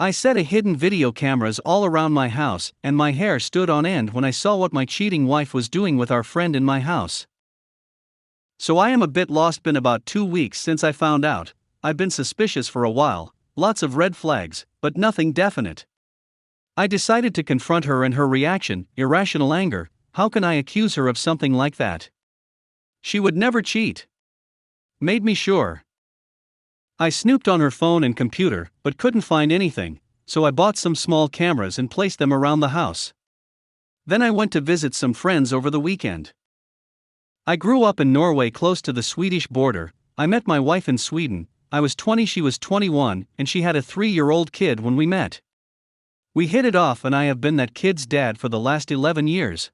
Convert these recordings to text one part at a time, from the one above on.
I set a hidden video cameras all around my house, and my hair stood on end when I saw what my cheating wife was doing with our friend in my house. So I am a bit lost. Been about 2 weeks since I found out. I've been suspicious for a while, lots of red flags, but nothing definite. I decided to confront her and her reaction, irrational anger. How can I accuse her of something like that? She would never cheat. Made me sure. I snooped on her phone and computer, but couldn't find anything, so I bought some small cameras and placed them around the house. Then I went to visit some friends over the weekend. I grew up in Norway close to the Swedish border. I met my wife in Sweden. I was 20, she was 21, and she had a 3-year-old kid when we met. We hit it off and I have been that kid's dad for the last 11 years.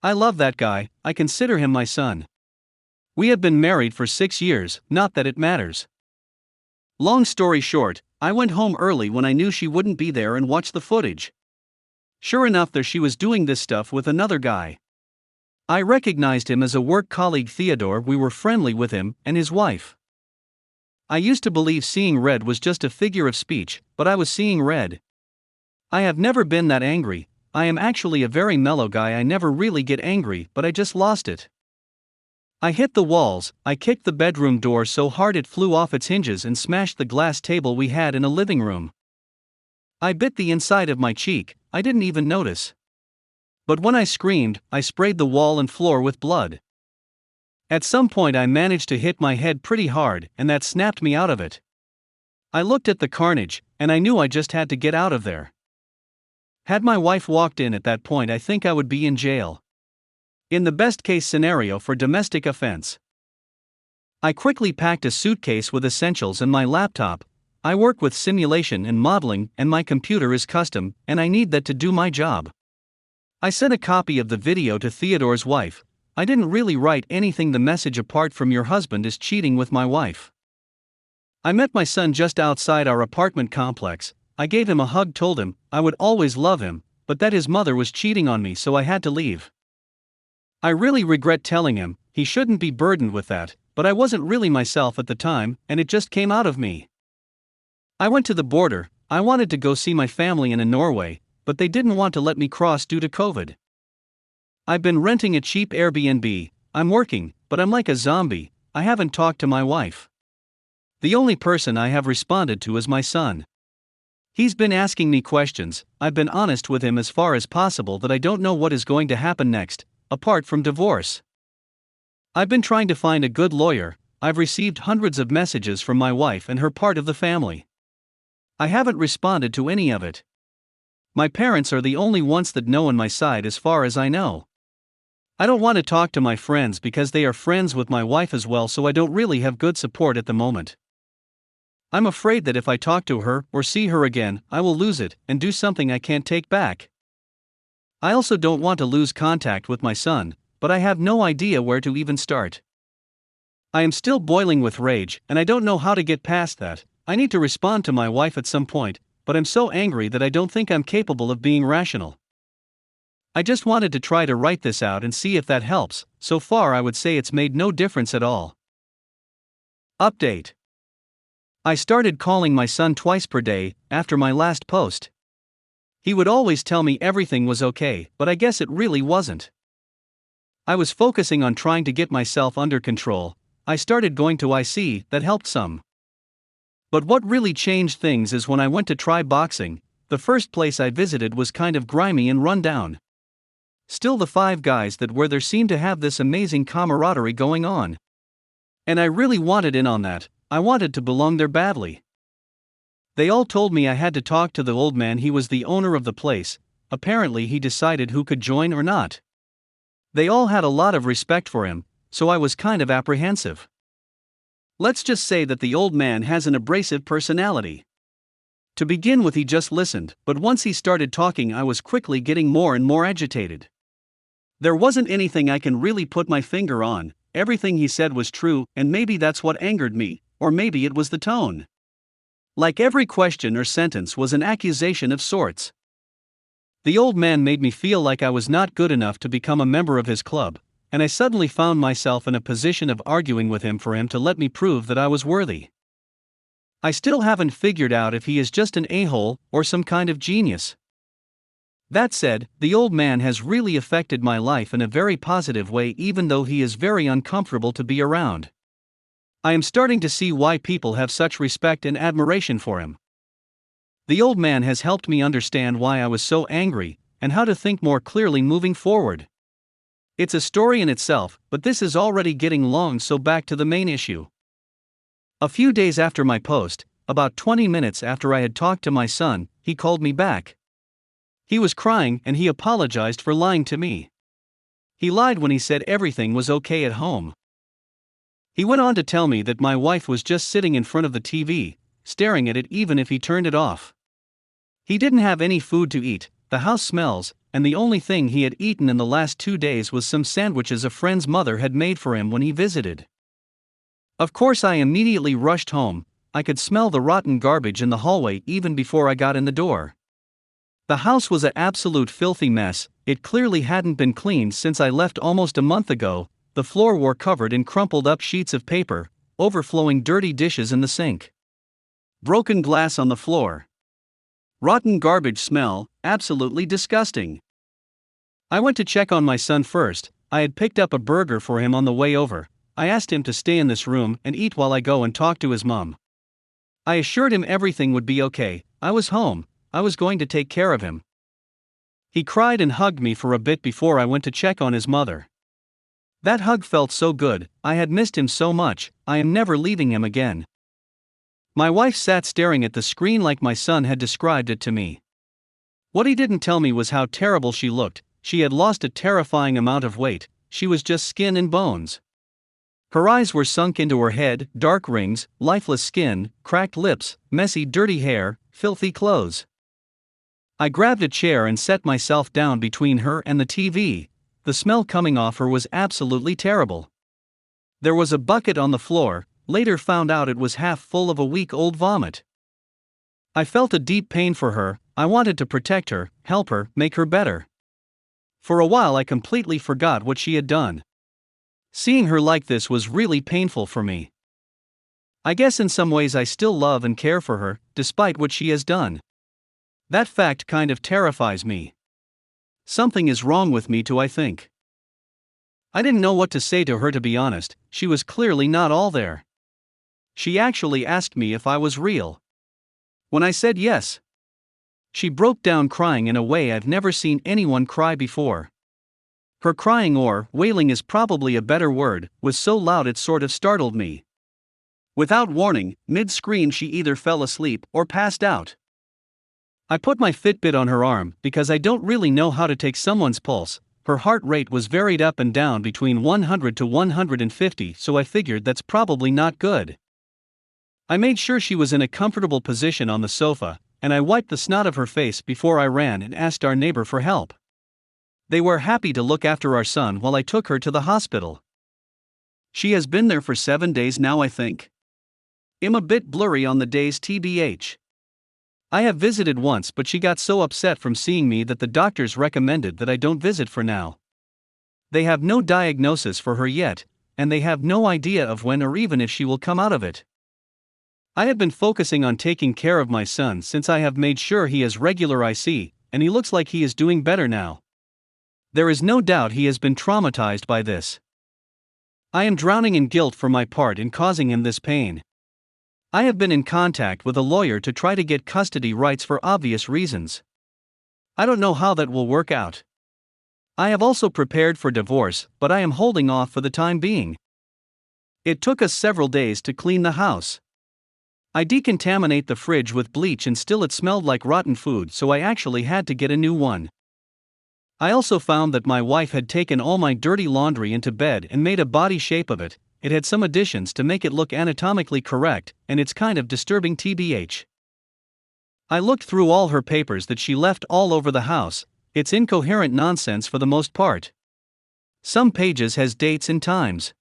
I love that guy, I consider him my son. We have been married for 6 years, not that it matters. Long story short, I went home early when I knew she wouldn't be there and watched the footage. Sure enough, there she was doing this stuff with another guy. I recognized him as a work colleague, Theodore. We were friendly with him and his wife. I used to believe seeing red was just a figure of speech, but I was seeing red. I have never been that angry. I am actually a very mellow guy. I never really get angry, but I just lost it. I hit the walls. I kicked the bedroom door so hard it flew off its hinges and smashed the glass table we had in a living room. I bit the inside of my cheek. I didn't even notice. But when I screamed, I sprayed the wall and floor with blood. At some point I managed to hit my head pretty hard, and that snapped me out of it. I looked at the carnage, and I knew I just had to get out of there. Had my wife walked in at that point, I think I would be in jail. In the best case scenario for domestic offense. I quickly packed a suitcase with essentials and my laptop. I work with simulation and modeling, and my computer is custom, and I need that to do my job. I sent a copy of the video to Theodore's wife. I didn't really write anything. The message, apart from your husband is cheating with my wife. I met my son just outside our apartment complex. I gave him a hug, told him I would always love him, but that his mother was cheating on me, so I had to leave. I really regret telling him. He shouldn't be burdened with that, but I wasn't really myself at the time, and it just came out of me. I went to the border. I wanted to go see my family in Norway, but they didn't want to let me cross due to COVID. I've been renting a cheap Airbnb. I'm working, but I'm like a zombie. I haven't talked to my wife. The only person I have responded to is my son. He's been asking me questions. I've been honest with him as far as possible that I don't know what is going to happen next, apart from divorce. I've been trying to find a good lawyer. I've received hundreds of messages from my wife and her part of the family. I haven't responded to any of it. My parents are the only ones that know on my side as far as I know. I don't want to talk to my friends because they are friends with my wife as well, so I don't really have good support at the moment. I'm afraid that if I talk to her or see her again, I will lose it and do something I can't take back. I also don't want to lose contact with my son, but I have no idea where to even start. I am still boiling with rage, and I don't know how to get past that. I need to respond to my wife at some point, but I'm so angry that I don't think I'm capable of being rational. I just wanted to try to write this out and see if that helps. So far I would say it's made no difference at all. Update. I started calling my son twice per day after my last post. He would always tell me everything was okay, but I guess it really wasn't. I was focusing on trying to get myself under control. I started going to IC, that helped some. But what really changed things is when I went to try boxing. The first place I visited was kind of grimy and run down. Still, the 5 guys that were there seemed to have this amazing camaraderie going on. And I really wanted in on that. I wanted to belong there badly. They all told me I had to talk to the old man. He was the owner of the place. Apparently he decided who could join or not. They all had a lot of respect for him, so I was kind of apprehensive. Let's just say that the old man has an abrasive personality. To begin with, he just listened, but once he started talking, I was quickly getting more and more agitated. There wasn't anything I can really put my finger on. Everything he said was true, and maybe that's what angered me, or maybe it was the tone. Like every question or sentence was an accusation of sorts. The old man made me feel like I was not good enough to become a member of his club, and I suddenly found myself in a position of arguing with him for him to let me prove that I was worthy. I still haven't figured out if he is just an a-hole or some kind of genius. That said, the old man has really affected my life in a very positive way, even though he is very uncomfortable to be around. I am starting to see why people have such respect and admiration for him. The old man has helped me understand why I was so angry, and how to think more clearly moving forward. It's a story in itself, but this is already getting long, so back to the main issue. A few days after my post, about 20 minutes after I had talked to my son, he called me back. He was crying and he apologized for lying to me. He lied when he said everything was okay at home. He went on to tell me that my wife was just sitting in front of the TV, staring at it even if he turned it off. He didn't have any food to eat, the house smells, and the only thing he had eaten in the last 2 days was some sandwiches a friend's mother had made for him when he visited. Of course, I immediately rushed home. I could smell the rotten garbage in the hallway even before I got in the door. The house was an absolute filthy mess. It clearly hadn't been cleaned since I left almost a month ago. The floor were covered in crumpled up sheets of paper, overflowing dirty dishes in the sink. Broken glass on the floor. Rotten garbage smell, absolutely disgusting. I went to check on my son first. I had picked up a burger for him on the way over. I asked him to stay in this room and eat while I go and talk to his mom. I assured him everything would be okay. I was home. I was going to take care of him. He cried and hugged me for a bit before I went to check on his mother. That hug felt so good. I had missed him so much. I am never leaving him again. My wife sat staring at the screen like my son had described it to me. What he didn't tell me was how terrible she looked. She had lost a terrifying amount of weight. She was just skin and bones. Her eyes were sunk into her head, dark rings, lifeless skin, cracked lips, messy dirty hair, filthy clothes. I grabbed a chair and set myself down between her and the TV. The smell coming off her was absolutely terrible. There was a bucket on the floor. Later found out it was half full of a week-old vomit. I felt a deep pain for her. I wanted to protect her, help her, make her better. For a while I completely forgot what she had done. Seeing her like this was really painful for me. I guess in some ways I still love and care for her, despite what she has done. That fact kind of terrifies me. Something is wrong with me too, I think. I didn't know what to say to her, to be honest. She was clearly not all there. She actually asked me if I was real. When I said yes, she broke down crying in a way I've never seen anyone cry before. Her crying, or wailing is probably a better word, was so loud it sort of startled me. Without warning, mid-scream she either fell asleep or passed out. I put my Fitbit on her arm because I don't really know how to take someone's pulse. Her heart rate was varied up and down between 100 to 150, so I figured that's probably not good. I made sure she was in a comfortable position on the sofa, and I wiped the snot of her face before I ran and asked our neighbor for help. They were happy to look after our son while I took her to the hospital. She has been there for 7 days now, I think. I'm a bit blurry on the days, tbh. I have visited once, but she got so upset from seeing me that the doctors recommended that I don't visit for now. They have no diagnosis for her yet, and they have no idea of when or even if she will come out of it. I have been focusing on taking care of my son since I have made sure he has regular IC, and he looks like he is doing better now. There is no doubt he has been traumatized by this. I am drowning in guilt for my part in causing him this pain. I have been in contact with a lawyer to try to get custody rights for obvious reasons. I don't know how that will work out. I have also prepared for divorce, but I am holding off for the time being. It took us several days to clean the house. I decontaminate the fridge with bleach and still it smelled like rotten food, so I actually had to get a new one. I also found that my wife had taken all my dirty laundry into bed and made a body shape of it. It had some additions to make it look anatomically correct, and it's kind of disturbing, tbh. I looked through all her papers that she left all over the house. It's incoherent nonsense for the most part. Some pages has dates and times.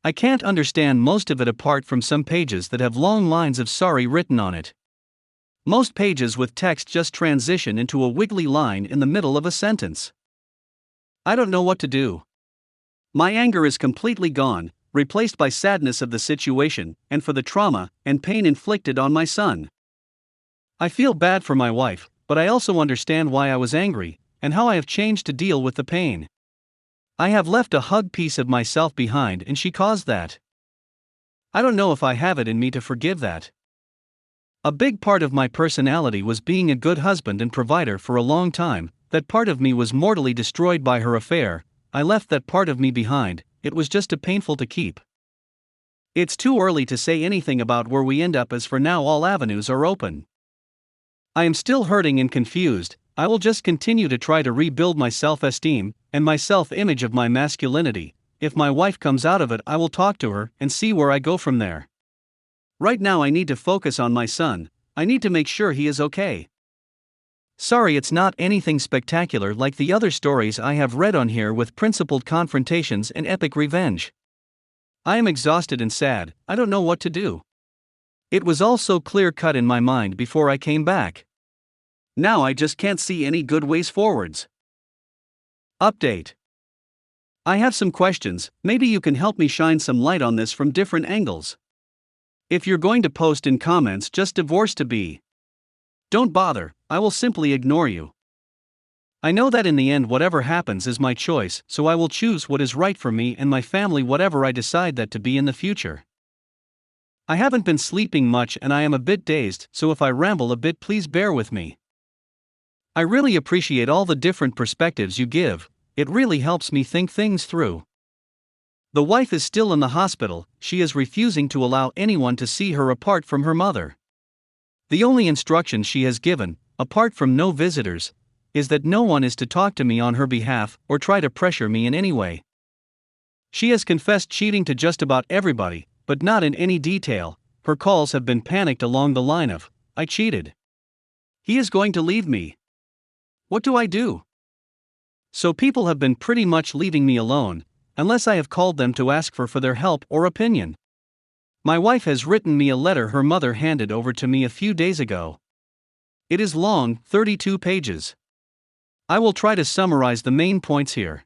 I can't understand most of it apart from some pages that have long lines of sorry written on it. Most pages with text just transition into a wiggly line in the middle of a sentence. I don't know what to do. My anger is completely gone. replaced by sadness of the situation and for the trauma and pain inflicted on my son. I feel bad for my wife, but I also understand why I was angry and how I have changed to deal with the pain. I have left a hug piece of myself behind and she caused that. I don't know if I have it in me to forgive that. A big part of my personality was being a good husband and provider for a long time. That part of me was mortally destroyed by her affair. I left that part of me behind. It was just too painful to keep. It's too early to say anything about where we end up, as for now all avenues are open. I am still hurting and confused. I will just continue to try to rebuild my self-esteem and my self-image of my masculinity. If my wife comes out of it, I will talk to her and see where I go from there. Right now I need to focus on my son. I need to make sure he is okay. Sorry, it's not anything spectacular like the other stories I have read on here with principled confrontations and epic revenge. I am exhausted and sad. I don't know what to do. It was all so clear-cut in my mind before I came back. Now I just can't see any good ways forwards. Update. I have some questions. Maybe you can help me shine some light on this from different angles. If you're going to post in comments just divorce to be, don't bother, I will simply ignore you. I know that in the end whatever happens is my choice, so I will choose what is right for me and my family, whatever I decide that to be in the future. I haven't been sleeping much and I am a bit dazed, so if I ramble a bit please bear with me. I really appreciate all the different perspectives you give. It really helps me think things through. The wife is still in the hospital. She is refusing to allow anyone to see her apart from her mother. The only instruction she has given, apart from no visitors, is that no one is to talk to me on her behalf or try to pressure me in any way. She has confessed cheating to just about everybody, but not in any detail. Her calls have been panicked along the line of, "I cheated. He is going to leave me. What do I do?" So people have been pretty much leaving me alone, unless I have called them to ask for their help or opinion. My wife has written me a letter her mother handed over to me a few days ago. It is long, 32 pages. I will try to summarize the main points here.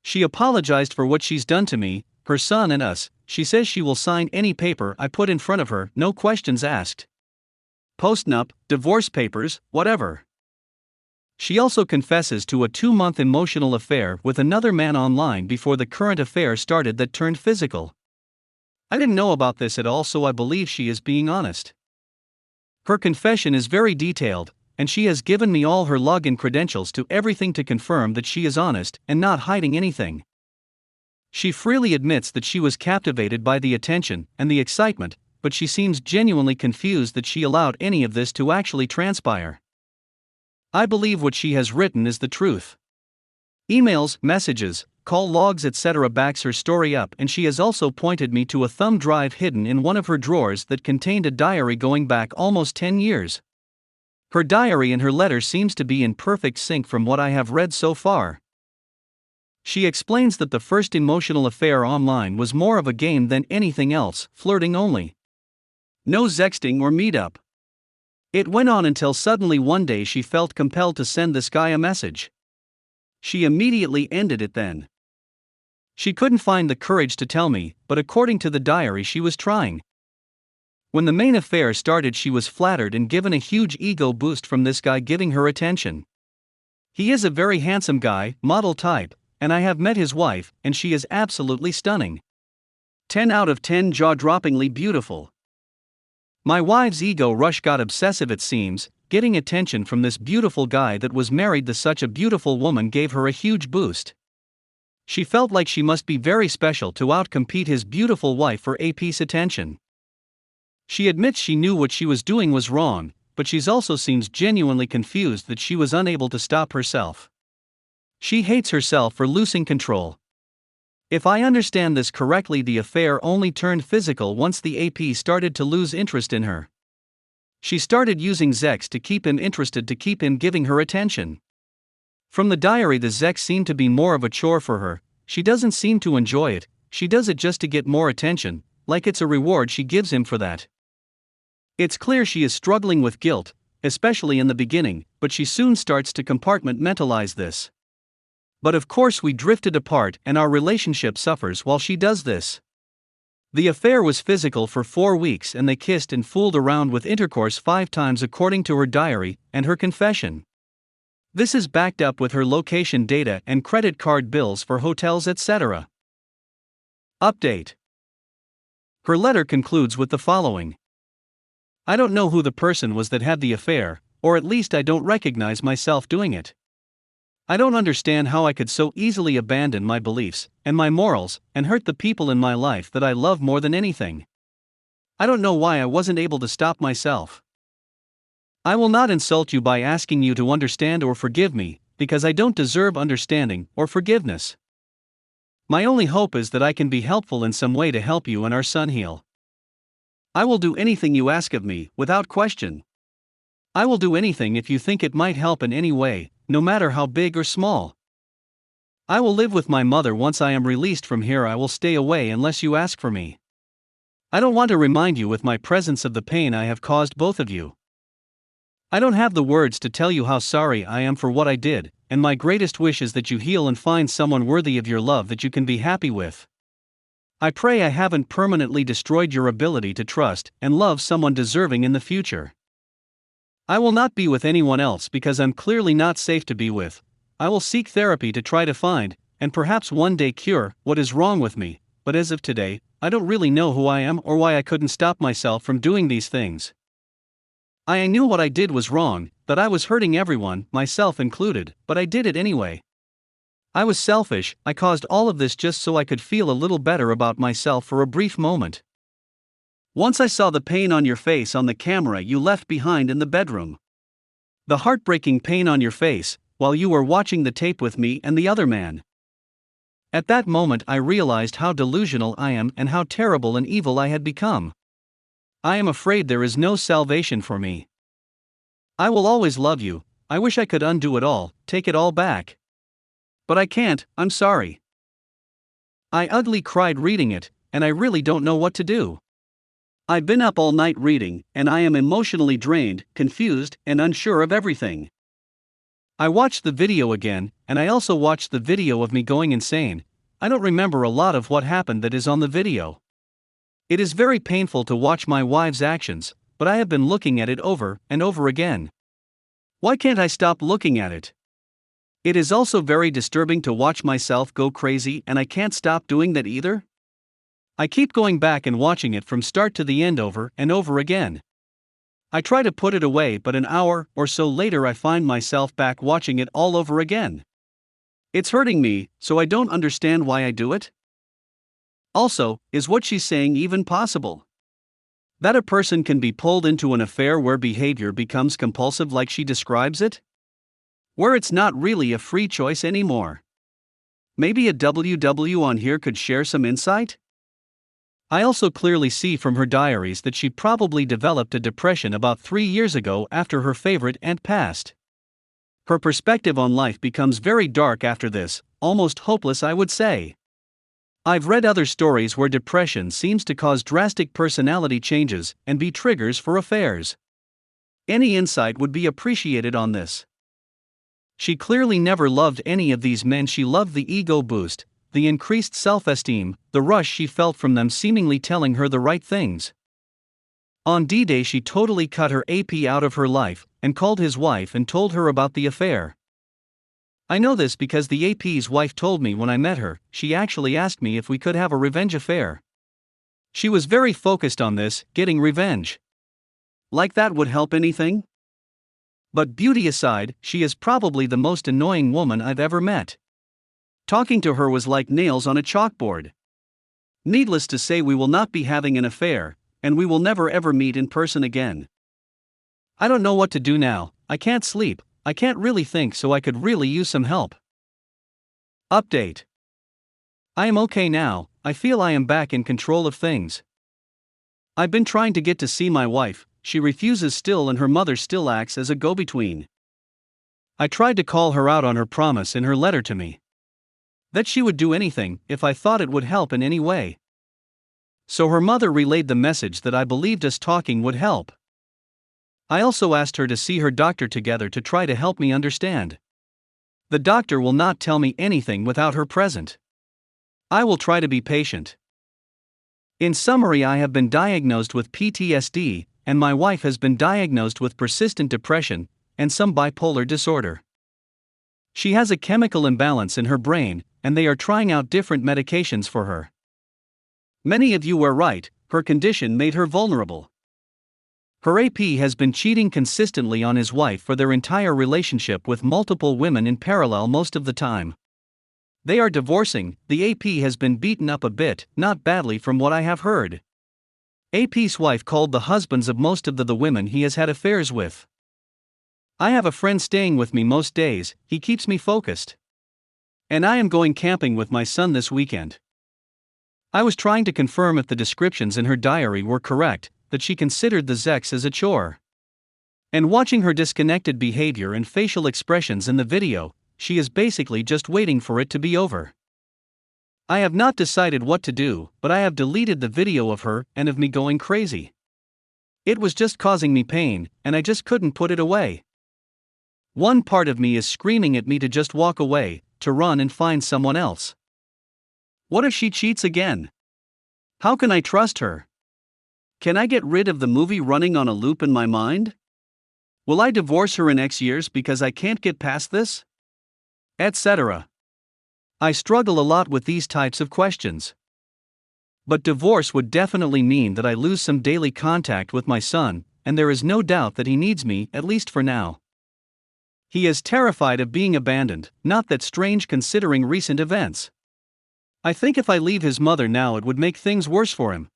She apologized for what she's done to me, her son and us. She says she will sign any paper I put in front of her, no questions asked. Postnup, divorce papers, whatever. She also confesses to a 2-month emotional affair with another man online before the current affair started that turned physical. I didn't know about this at all, so I believe she is being honest. Her confession is very detailed, and she has given me all her login credentials to everything to confirm that she is honest and not hiding anything. She freely admits that she was captivated by the attention and the excitement, but she seems genuinely confused that she allowed any of this to actually transpire. I believe what she has written is the truth. Emails, messages, call logs etc. backs her story up, and she has also pointed me to a thumb drive hidden in one of her drawers that contained a diary going back almost 10 years. Her diary and her letter seems to be in perfect sync from what I have read so far. She explains that the first emotional affair online was more of a game than anything else, flirting only. No sexting or meetup. It went on until suddenly one day she felt compelled to send this guy a message. She immediately ended it then. She couldn't find the courage to tell me, but according to the diary she was trying. When the main affair started she was flattered and given a huge ego boost from this guy giving her attention. He is a very handsome guy, model type, and I have met his wife, and she is absolutely stunning. 10 out of 10, jaw-droppingly beautiful. My wife's ego rush got obsessive, it seems. Getting attention from this beautiful guy that was married to such a beautiful woman gave her a huge boost. She felt like she must be very special to outcompete his beautiful wife for a piece attention. She admits she knew what she was doing was wrong, but she also seems genuinely confused that she was unable to stop herself. She hates herself for losing control. If I understand this correctly, the affair only turned physical once the AP started to lose interest in her. She started using sex to keep him interested, to keep him giving her attention. From the diary, the sex seemed to be more of a chore for her. She doesn't seem to enjoy it. She does it just to get more attention, like it's a reward she gives him for that. It's clear she is struggling with guilt, especially in the beginning, but she soon starts to compartmentalize this. But of course we drifted apart and our relationship suffers while she does this. The affair was physical for 4 weeks and they kissed and fooled around with intercourse 5 times according to her diary and her confession. This is backed up with her location data and credit card bills for hotels, etc. Update. Her letter concludes with the following. I don't know who the person was that had the affair, or at least I don't recognize myself doing it. I don't understand how I could so easily abandon my beliefs and my morals and hurt the people in my life that I love more than anything. I don't know why I wasn't able to stop myself. I will not insult you by asking you to understand or forgive me, because I don't deserve understanding or forgiveness. My only hope is that I can be helpful in some way to help you and our son heal. I will do anything you ask of me, without question. I will do anything if you think it might help in any way, no matter how big or small. I will live with my mother once I am released from here. I will stay away unless you ask for me. I don't want to remind you with my presence of the pain I have caused both of you. I don't have the words to tell you how sorry I am for what I did, and my greatest wish is that you heal and find someone worthy of your love that you can be happy with. I pray I haven't permanently destroyed your ability to trust and love someone deserving in the future. I will not be with anyone else because I'm clearly not safe to be with. I will seek therapy to try to find, and perhaps one day cure, what is wrong with me, but as of today, I don't really know who I am or why I couldn't stop myself from doing these things. I knew what I did was wrong, that I was hurting everyone, myself included, but I did it anyway. I was selfish. I caused all of this just so I could feel a little better about myself for a brief moment. Once I saw the pain on your face on the camera you left behind in the bedroom. The heartbreaking pain on your face, while you were watching the tape with me and the other man. At that moment I realized how delusional I am and how terrible and evil I had become. I am afraid there is no salvation for me. I will always love you. I wish I could undo it all, take it all back. But I can't. I'm sorry. I ugly cried reading it, and I really don't know what to do. I've been up all night reading, and I am emotionally drained, confused, and unsure of everything. I watched the video again, and I also watched the video of me going insane. I don't remember a lot of what happened that is on the video. It is very painful to watch my wife's actions, but I have been looking at it over and over again. Why can't I stop looking at it? It is also very disturbing to watch myself go crazy, and I can't stop doing that either. I keep going back and watching it from start to the end over and over again. I try to put it away, but an hour or so later I find myself back watching it all over again. It's hurting me, so I don't understand why I do it. Also, is what she's saying even possible? That a person can be pulled into an affair where behavior becomes compulsive like she describes it? Where it's not really a free choice anymore. Maybe a WW on here could share some insight? I also clearly see from her diaries that she probably developed a depression about 3 years ago after her favorite aunt passed. Her perspective on life becomes very dark after this, almost hopeless I would say. I've read other stories where depression seems to cause drastic personality changes and be triggers for affairs. Any insight would be appreciated on this. She clearly never loved any of these men. She loved the ego boost, the increased self-esteem, the rush she felt from them seemingly telling her the right things. On D-Day she totally cut her AP out of her life and called his wife and told her about the affair. I know this because the AP's wife told me when I met her. She actually asked me if we could have a revenge affair. She was very focused on this, getting revenge. Like that would help anything? But beauty aside, she is probably the most annoying woman I've ever met. Talking to her was like nails on a chalkboard. Needless to say, we will not be having an affair, and we will never ever meet in person again. I don't know what to do now. I can't sleep. I can't really think, so I could really use some help. Update. I am okay now. I feel I am back in control of things. I've been trying to get to see my wife. She refuses still, and her mother still acts as a go-between. I tried to call her out on her promise in her letter to me. That she would do anything if I thought it would help in any way. So her mother relayed the message that I believed us talking would help. I also asked her to see her doctor together to try to help me understand. The doctor will not tell me anything without her present. I will try to be patient. In summary, I have been diagnosed with PTSD, and my wife has been diagnosed with persistent depression and some bipolar disorder. She has a chemical imbalance in her brain, and they are trying out different medications for her. Many of you were right, her condition made her vulnerable. Her AP has been cheating consistently on his wife for their entire relationship with multiple women in parallel most of the time. They are divorcing. The AP has been beaten up a bit, not badly from what I have heard. AP's wife called the husbands of most of the women he has had affairs with. I have a friend staying with me most days, he keeps me focused. And I am going camping with my son this weekend. I was trying to confirm if the descriptions in her diary were correct, that she considered the sex as a chore. And watching her disconnected behavior and facial expressions in the video, she is basically just waiting for it to be over. I have not decided what to do, but I have deleted the video of her and of me going crazy. It was just causing me pain, and I just couldn't put it away. One part of me is screaming at me to just walk away, to run and find someone else. What if she cheats again? How can I trust her? Can I get rid of the movie running on a loop in my mind? Will I divorce her in X years because I can't get past this? Etc. I struggle a lot with these types of questions. But divorce would definitely mean that I lose some daily contact with my son, and there is no doubt that he needs me, at least for now. He is terrified of being abandoned, not that strange considering recent events. I think if I leave his mother now, it would make things worse for him.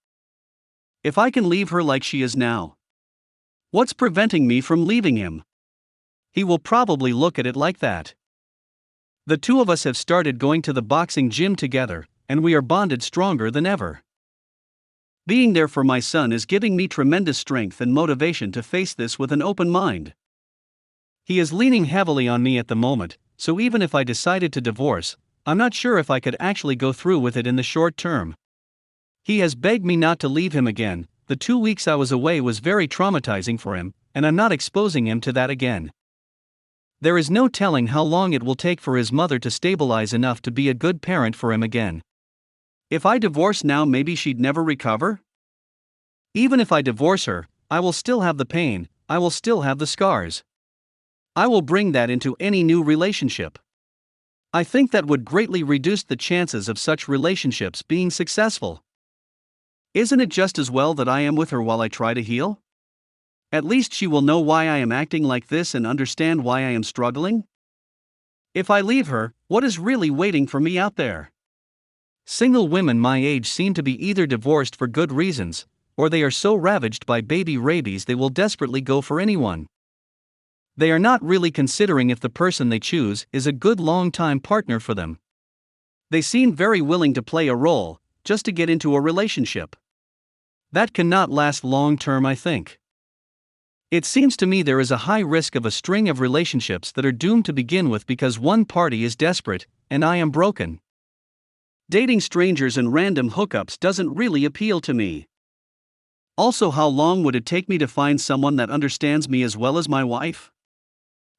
If I can leave her like she is now, what's preventing me from leaving him? He will probably look at it like that. The two of us have started going to the boxing gym together, and we are bonded stronger than ever. Being there for my son is giving me tremendous strength and motivation to face this with an open mind. He is leaning heavily on me at the moment, so even if I decided to divorce, I'm not sure if I could actually go through with it in the short term. He has begged me not to leave him again. The 2 weeks I was away was very traumatizing for him, and I'm not exposing him to that again. There is no telling how long it will take for his mother to stabilize enough to be a good parent for him again. If I divorce now, maybe she'd never recover? Even if I divorce her, I will still have the pain, I will still have the scars. I will bring that into any new relationship. I think that would greatly reduce the chances of such relationships being successful. Isn't it just as well that I am with her while I try to heal? At least she will know why I am acting like this and understand why I am struggling. If I leave her, what is really waiting for me out there? Single women my age seem to be either divorced for good reasons, or they are so ravaged by baby rabies they will desperately go for anyone. They are not really considering if the person they choose is a good long-time partner for them. They seem very willing to play a role, just to get into a relationship. That cannot last long-term, I think. It seems to me there is a high risk of a string of relationships that are doomed to begin with because one party is desperate, and I am broken. Dating strangers and random hookups doesn't really appeal to me. Also, how long would it take me to find someone that understands me as well as my wife?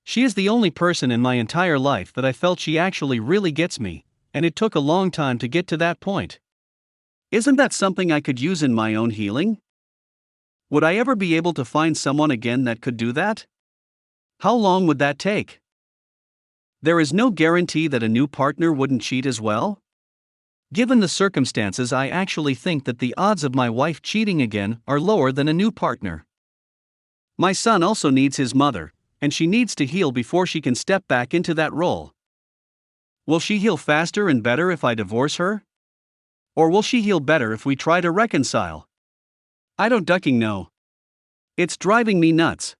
She is the only person in my entire life that I felt she actually really gets me, and it took a long time to get to that point. Isn't that something I could use in my own healing? Would I ever be able to find someone again that could do that? How long would that take? There is no guarantee that a new partner wouldn't cheat as well. Given the circumstances, I actually think that the odds of my wife cheating again are lower than a new partner. My son also needs his mother, and she needs to heal before she can step back into that role. Will she heal faster and better if I divorce her? Or will she heal better if we try to reconcile? I don't ducking know. It's driving me nuts.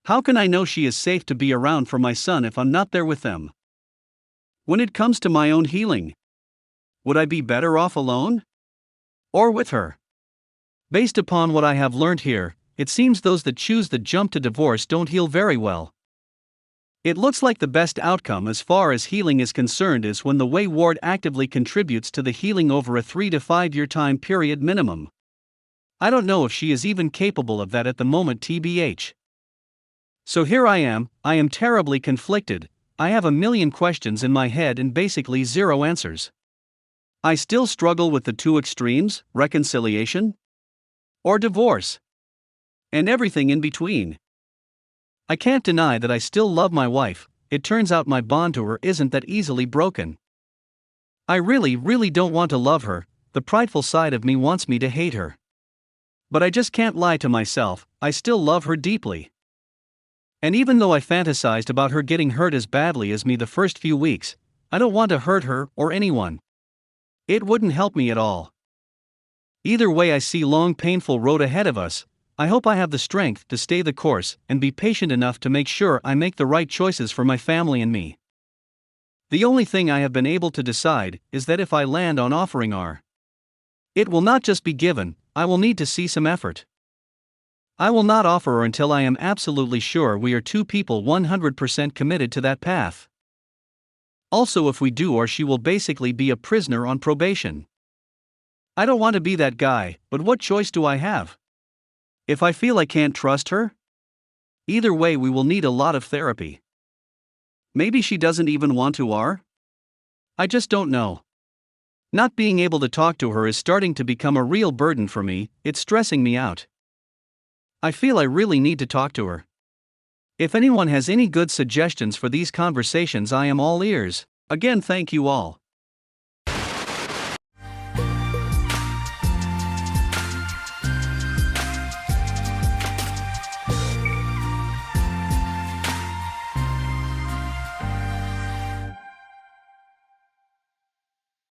How can I know she is safe to be around for my son if I'm not there with them? When it comes to my own healing, would I be better off alone? Or with her? Based upon what I have learned here, it seems those that choose the jump to divorce don't heal very well. It looks like the best outcome as far as healing is concerned is when the wayward actively contributes to the healing over a 3 to 5 year time period minimum. I don't know if she is even capable of that at the moment, tbh. So here I am terribly conflicted, I have a million questions in my head and basically zero answers. I still struggle with the two extremes: reconciliation or divorce, and everything in between. I can't deny that I still love my wife. It turns out my bond to her isn't that easily broken. I really don't want to love her. The prideful side of me wants me to hate her. But I just can't lie to myself, I still love her deeply. And even though I fantasized about her getting hurt as badly as me the first few weeks, I don't want to hurt her or anyone. It wouldn't help me at all. Either way, I see long painful road ahead of us. I hope I have the strength to stay the course and be patient enough to make sure I make the right choices for my family and me. The only thing I have been able to decide is that if I land on offering our, it will not just be given, I will need to see some effort. I will not offer her until I am absolutely sure we are two people 100% committed to that path. Also, if we do, or she will basically be a prisoner on probation. I don't want to be that guy, but what choice do I have? If I feel I can't trust her? Either way, we will need a lot of therapy. Maybe she doesn't even want to, I just don't know. Not being able to talk to her is starting to become a real burden for me, it's stressing me out. I feel I really need to talk to her. If anyone has any good suggestions for these conversations, I am all ears. Again, thank you all.